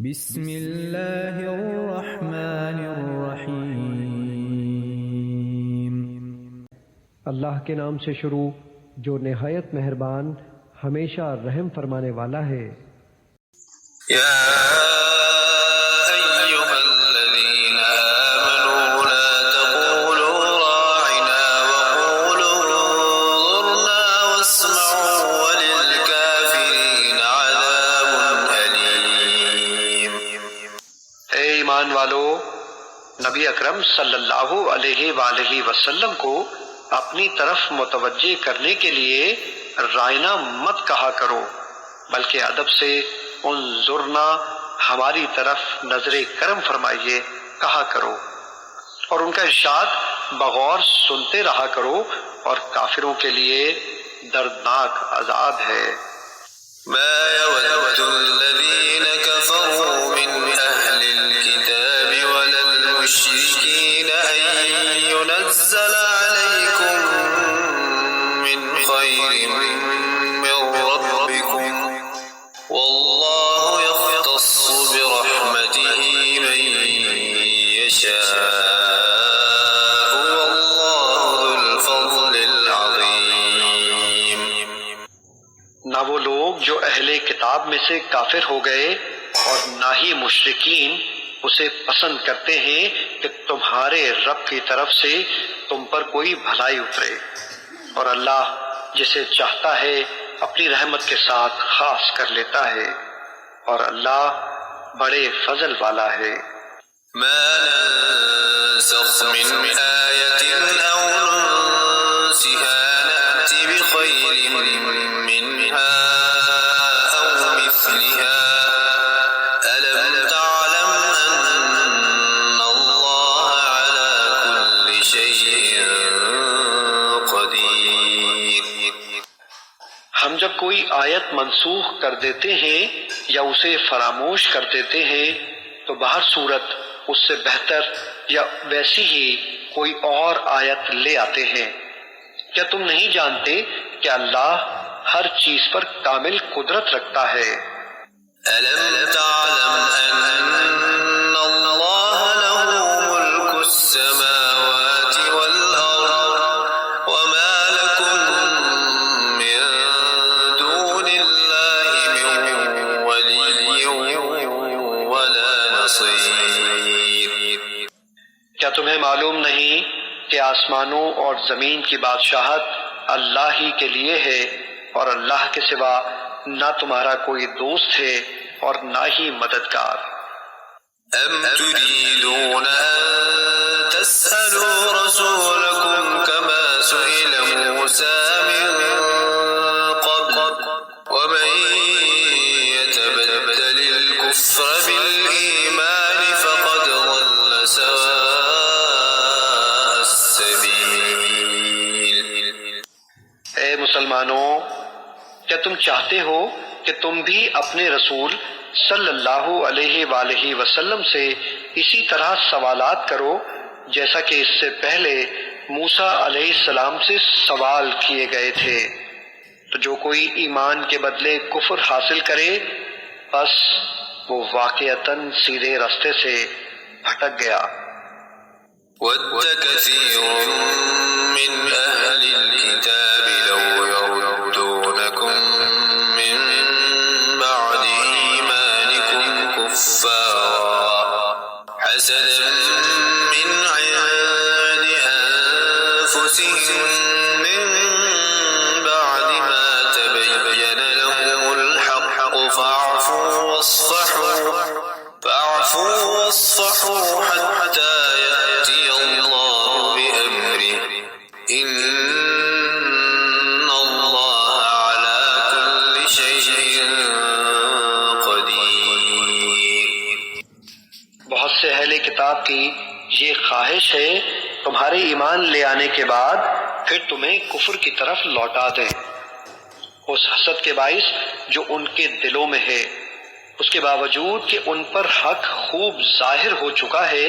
بسم اللہ الرحمن الرحیم۔ اللہ کے نام سے شروع جو نہایت مہربان ہمیشہ رحم فرمانے والا ہے۔ یا ایھا الذین آمنوا لا تقولوا راعنا وقولوا انظرنا واسمعوا وللکافرین عذاب علیم۔ اے ایمان والو، نبی اکرم صلی اللہ علیہ وآلہ وسلم کو اپنی طرف متوجہ کرنے کے لیے رائنا مت کہا کرو، بلکہ ادب سے انظرنا ہماری طرف نظر کرم فرمائیے کہا کرو، اور ان کا ارشاد بغور سنتے رہا کرو، اور کافروں کے لیے دردناک عذاب ہے۔ ما يود الذين كفروا من أهل الكتاب ولا المشركين أن ينزل عليكم من خير من ربكم والله يختص برحمته من يشاء والله ذو الفضل العظيم۔ نہ وہ لوگ جو اہل کتاب میں سے کافر ہو گئے اور نہ ہی مشرکین اسے پسند کرتے ہیں کہ تمہارے رب کی طرف سے تم پر کوئی بھلائی اترے، اور اللہ جسے چاہتا ہے اپنی رحمت کے ساتھ خاص کر لیتا ہے، اور اللہ بڑے فضل والا ہے۔ ما ننسخ من آية أو ننسها نأت بخير منها أو مثلها ألم تعلم أن الله على كل شيء قدير۔ ہم جب کوئی آیت منسوخ کر دیتے ہیں یا اسے فراموش کر دیتے ہیں تو بہر صورت اس سے بہتر یا ویسی ہی کوئی اور آیت لے آتے ہیں۔ کیا تم نہیں جانتے کہ اللہ ہر چیز پر کامل قدرت رکھتا ہے؟ ألم تعلم أن الله له ملك السماوات والأرض وما لكم من دون الله من ولي ولا نصير۔ کیا تمہیں معلوم نہیں کہ آسمانوں اور زمین کی بادشاہت اللہ ہی کے لیے ہے، اور اللہ کے سوا نہ تمہارا کوئی دوست ہے اور نہ ہی مددگار؟ أم تريدون أن تسألوا رسولكم كما سئل موسى من قبل ومن يتبدل الكفر بالإيمان فقد ضل سواء السبيل۔ اے مسلمانوں، کیا تم چاہتے ہو کہ تم بھی اپنے رسول صلی اللہ علیہ وآلہ وسلم سے اسی طرح سوالات کرو جیسا کہ اس سے پہلے موسیٰ علیہ السلام سے سوال کیے گئے تھے؟ تو جو کوئی ایمان کے بدلے کفر حاصل کرے بس وہ واقعتاً سیدھے راستے سے بھٹک گیا۔ ود كثير من أهل الكتاب لو يردونكم من بعد إيمانكم كفارا حسدا من عند أنفسهم من بعد ما تبين لهم الحق فاعفوا واصفحوا حتى يأتي الله بأمره إن الله على كل شيء قدير۔ بہت سے اہل کتاب کی یہ خواہش ہے تمہارے ایمان لے آنے کے بعد پھر تمہیں کفر کی طرف لوٹا دیں، اس حسد کے باعث جو ان کے دلوں میں ہے، اس کے باوجود کہ ان پر حق خوب ظاہر ہو چکا ہے،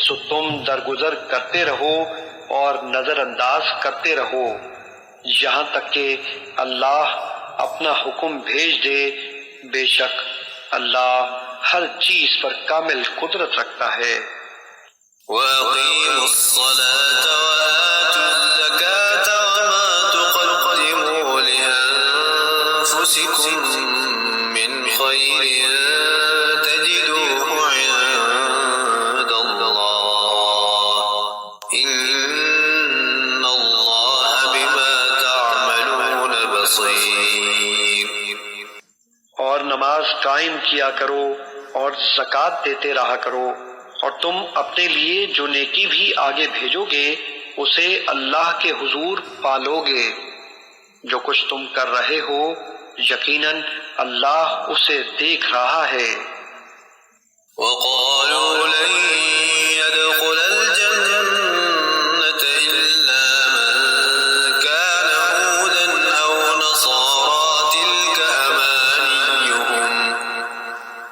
سو تم درگزر کرتے رہو اور نظر انداز کرتے رہو یہاں تک کہ اللہ اپنا حکم بھیج دے، بے شک اللہ ہر چیز پر کامل قدرت رکھتا ہے۔ وَأَقِيمُوا الصَّلَاةَ وَآتُوا الزَّكَاةَ وَمَا تُقَدِّمُوا لِأَنفُسِكُم مِّنْ خَيْرٍ تَجِدُوهُ عِندَ اللَّهِ إِنَّ اللَّهَ بِمَا تَعْمَلُونَ بَصِيرٌ۔ اور نماز قائم کیا کرو اور زکوٰۃ دیتے رہا کرو، اور تم اپنے لیے جو نیکی بھی آگے بھیجو گے اسے اللہ کے حضور پالو گے۔ جو کچھ تم کر رہے ہو یقیناً اللہ اسے دیکھ رہا ہے۔ وَقَالُوا لَن يَدْخُلَ الْجَنَّةَ إِلَّا مَن كَانَ هُودًا أَوْ نَصَارَىٰ تِلْكَ أَمَانِيُّهُمْ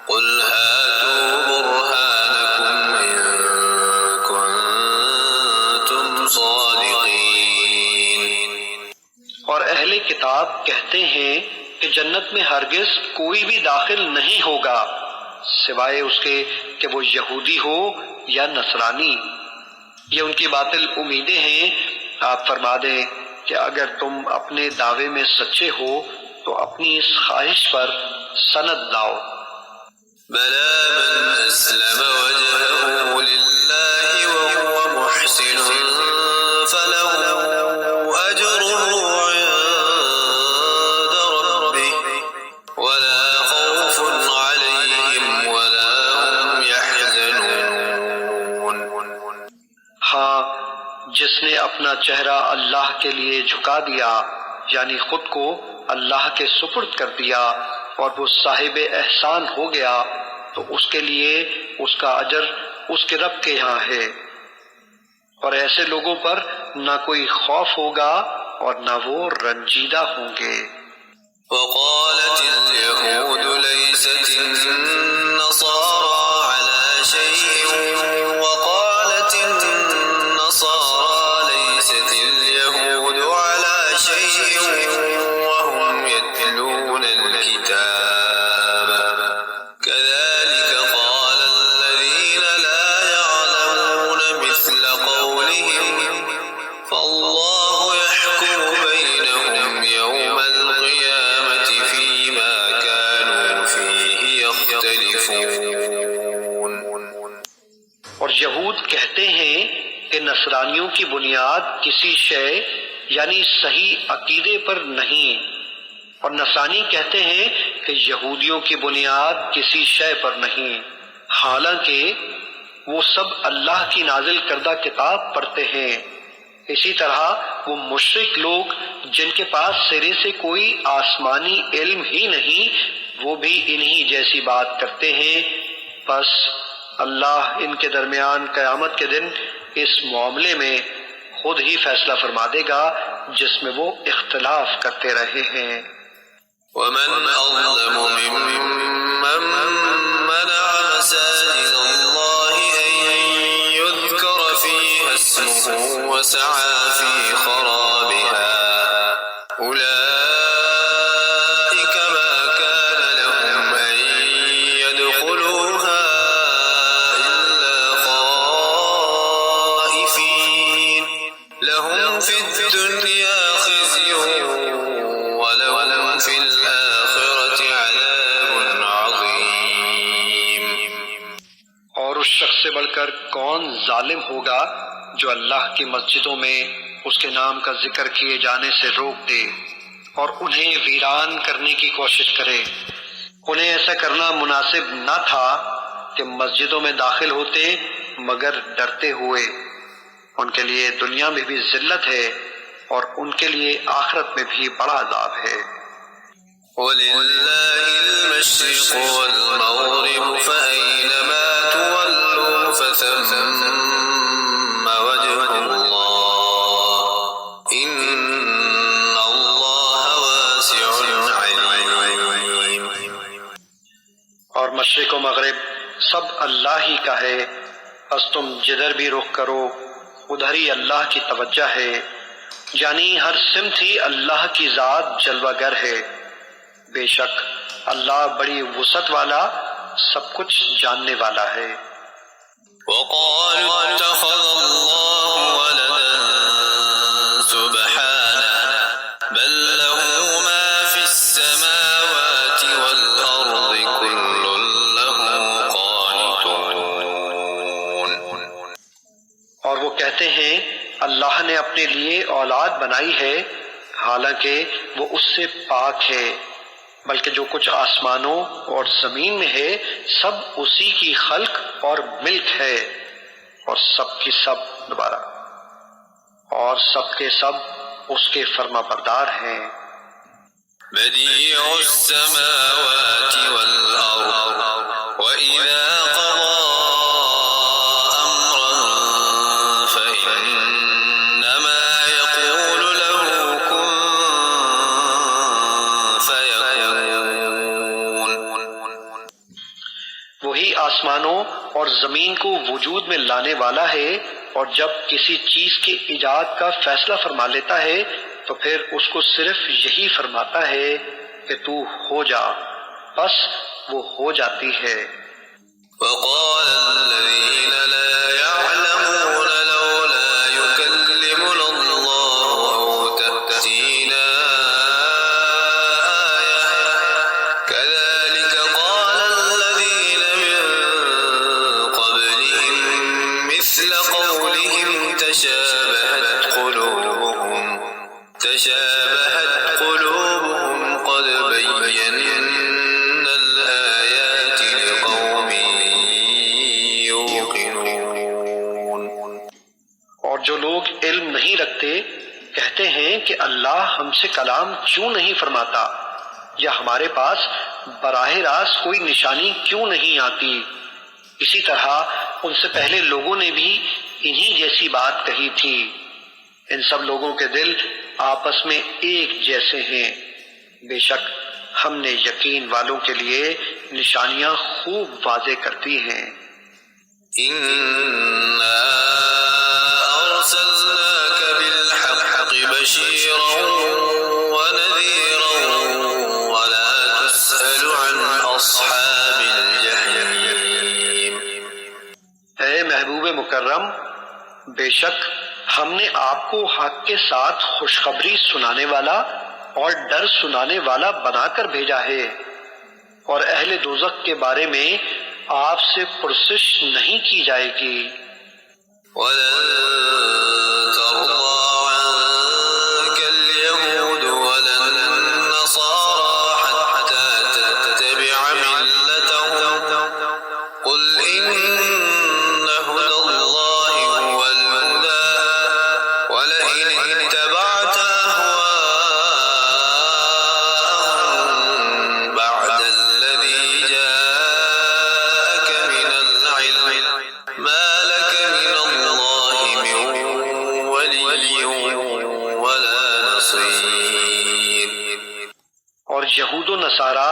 قُلْ هَاتُوا بُرْهَانَكُمْ إِن كُنتُمْ صَادِقِينَ۔ اور اہل کتاب کہتے ہیں کہ جنت میں ہرگز کوئی بھی داخل نہیں ہوگا سوائے اس کے کہ وہ یہودی ہو یا نصرانی۔ یہ ان کی باطل امیدیں ہیں۔ آپ فرما دیں کہ اگر تم اپنے دعوے میں سچے ہو تو اپنی اس خواہش پر سند لاؤ۔ بَلَىٰ مَنْ أَسْلَمَ وَجْهَهُ لِلَّهِ وَهُوَ مُحْسِنٌ فَلَهُ أَجْرُهُ عِندَ رَبِّهِ وَلَا خَوْفٌ عَلَيْهِمْ وَلَا هُمْ يَحْزَنُونَ۔ ہاں، جس نے اپنا چہرہ اللہ کے لیے جھکا دیا یعنی خود کو اللہ کے سپرد کر دیا اور وہ صاحب احسان ہو گیا تو اس کے لیے اس کا اجر اس کے رب کے یہاں ہے، اور ایسے لوگوں پر نہ کوئی خوف ہوگا اور نہ وہ رنجیدہ ہوں گے۔ وقالت اليهود ليست النصارى على شيء وقالت النصارى ليست اليهود على شيء وهم يتلون الكتاب كذلك قال الذين لا يعلمون مثل قولهم فالله يحكم بينهم يوم القيامة فيما كانوا فيه يختلفون۔ اور یہود کہتے ہیں کہ نصرانیوں کی بنیاد کسی شے یعنی صحیح عقیدے پر نہیں، اور نصرانی کہتے ہیں کہ یہودیوں کی بنیاد کسی شے پر نہیں، حالانکہ وہ سب اللہ کی نازل کردہ کتاب پڑھتے ہیں۔ اسی طرح وہ مشرک لوگ جن کے پاس سرے سے کوئی آسمانی علم ہی نہیں وہ بھی انہی جیسی بات کرتے ہیں۔ بس اللہ ان کے درمیان قیامت کے دن اس معاملے میں خود ہی فیصلہ فرما دے گا جس میں وہ اختلاف کرتے رہے ہیں۔ ومن أظلم ممن منع مساجد الله أن يذكر فيها اسمه وسعى في خرابها أولئك ما كان لهم أن يدخلوها إلا خائفين لهم في الدنيا خزي ولهم في الآخرة عذاب عظيم۔ اور اس شخص سے بڑھ کر کون ظالم ہوگا جو اللہ کی مسجدوں میں اس کے نام کا ذکر کیے جانے سے روک دے اور انہیں ویران کرنے کی کوشش کرے۔ انہیں ایسا کرنا مناسب نہ تھا کہ مسجدوں میں داخل ہوتے مگر ڈرتے ہوئے۔ ان کے لیے دنیا میں بھی ذلت ہے اور ان کے لیے آخرت میں بھی بڑا عذاب ہے۔ وَلِلَّهِ الْمَشْرِقُ وَالْمَغْرِبُ فَأَيْنَمَا تُوَلُّوا فَثَمَّ وَجْهُ اللَّهِ إِنَّ اللَّهَ وَاسِعٌ عَلِيمٌ۔ اور مشرق و مغرب سب اللہ ہی کا ہے، بس تم جدھر بھی رخ کرو ادھر ہی اللہ کی توجہ ہے، یعنی ہر سمت ہی اللہ کی ذات جلوہ گر ہے۔ بے شک اللہ بڑی وسعت والا سب کچھ جاننے والا ہے۔ وقالوا اتخذ الله ولدا سبحانه بل له ما في السماوات والأرض كل له قانتون۔ اور وہ کہتے ہیں اللہ نے اپنے لیے اولاد بنائی ہے، حالانکہ وہ اس سے پاک ہے، بلکہ جو کچھ آسمانوں اور زمین میں ہے سب اسی کی خلق اور ملک ہے، اور سب کی سب دوبارہ اور سب کے سب اس کے فرما بردار ہیں۔ بديع السماوات والأرض وإذا قضى أمرا فإنما يقول له كن فيكون۔ وہی آسمانوں اور زمین کو وجود میں لانے والا ہے، اور جب کسی چیز کے ایجاد کا فیصلہ فرما لیتا ہے تو پھر اس کو صرف یہی فرماتا ہے کہ تو ہو جا، بس وہ ہو جاتی ہے۔ وقال الذين لا يعلمون لولا يكلمنا الله أو تأتينا آية كذلك قال الذين من قبلهم مثل قولهم تشابهت قلوبهم قد بينا الآيات لقوم يوقنون۔ اور جو لوگ علم نہیں رکھتے کہتے ہیں کہ اللہ ہم سے کلام کیوں نہیں فرماتا، یا ہمارے پاس براہ راست کوئی نشانی کیوں نہیں آتی۔ اسی طرح ان سے پہلے لوگوں نے بھی انہی جیسی بات کہی تھی۔ ان سب لوگوں کے دل آپس میں ایک جیسے ہیں، بے شک ہم نے یقین والوں کے لیے نشانیاں خوب واضح کرتی ہیں۔ إنا أرسلناك بالحق بشيرا ونذيرا ولا تسأل عن أصحاب الجحيم۔ اے محبوب مکرم، بے شک ہم نے آپ کو حق کے ساتھ خوشخبری سنانے والا اور ڈر سنانے والا بنا کر بھیجا ہے، اور اہل دوزخ کے بارے میں آپ سے پرسش نہیں کی جائے گی۔ ولن ترضى عنك اليهود ولا النصارى حتى تتبع ملتهم قل إن هدى الله هو الهدى ولئن اتبعت أهواءهم بعد الذي جاءك من العلم ما لك من الله من ولي ولا نصير۔ اور یہود و نصارہ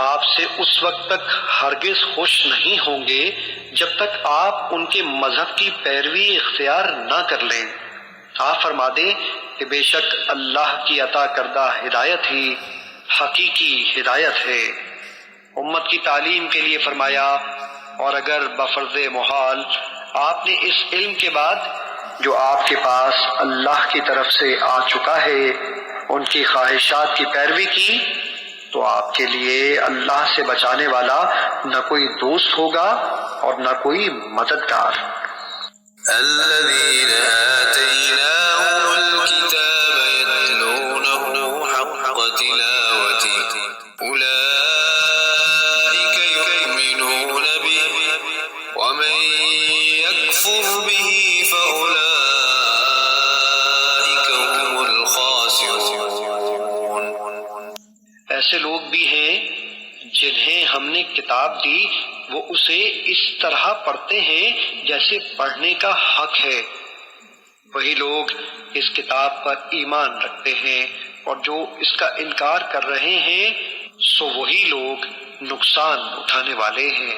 آپ سے اس وقت تک ہرگز خوش نہیں ہوں گے جب تک آپ ان کے مذہب کی پیروی اختیار نہ کر لیں۔ آپ فرما دیں کہ بے شک اللہ کی عطا کردہ ہدایت ہی حقیقی ہدایت ہے۔ امت کی تعلیم کے لیے فرمایا، اور اگر بفرض محال آپ نے اس علم کے بعد جو آپ کے پاس اللہ کی طرف سے آ چکا ہے ان کی خواہشات کی پیروی کی تو آپ کے لیے اللہ سے بچانے والا نہ کوئی دوست ہوگا اور نہ کوئی مددگار۔ الذين آتيناهم الكتاب يتلونه حق تلاوته أولئك يؤمنون به ومن يكفر به فأولئك هم الخاسرون۔ ایسے لوگ بھی ہیں جنہیں ہم نے کتاب دی، وہ اسے اس طرح پڑھتے ہیں جیسے پڑھنے کا حق ہے۔ وہی لوگ اس کتاب پر ایمان رکھتے ہیں، اور جو اس کا انکار کر رہے ہیں سو وہی لوگ نقصان اٹھانے والے ہیں۔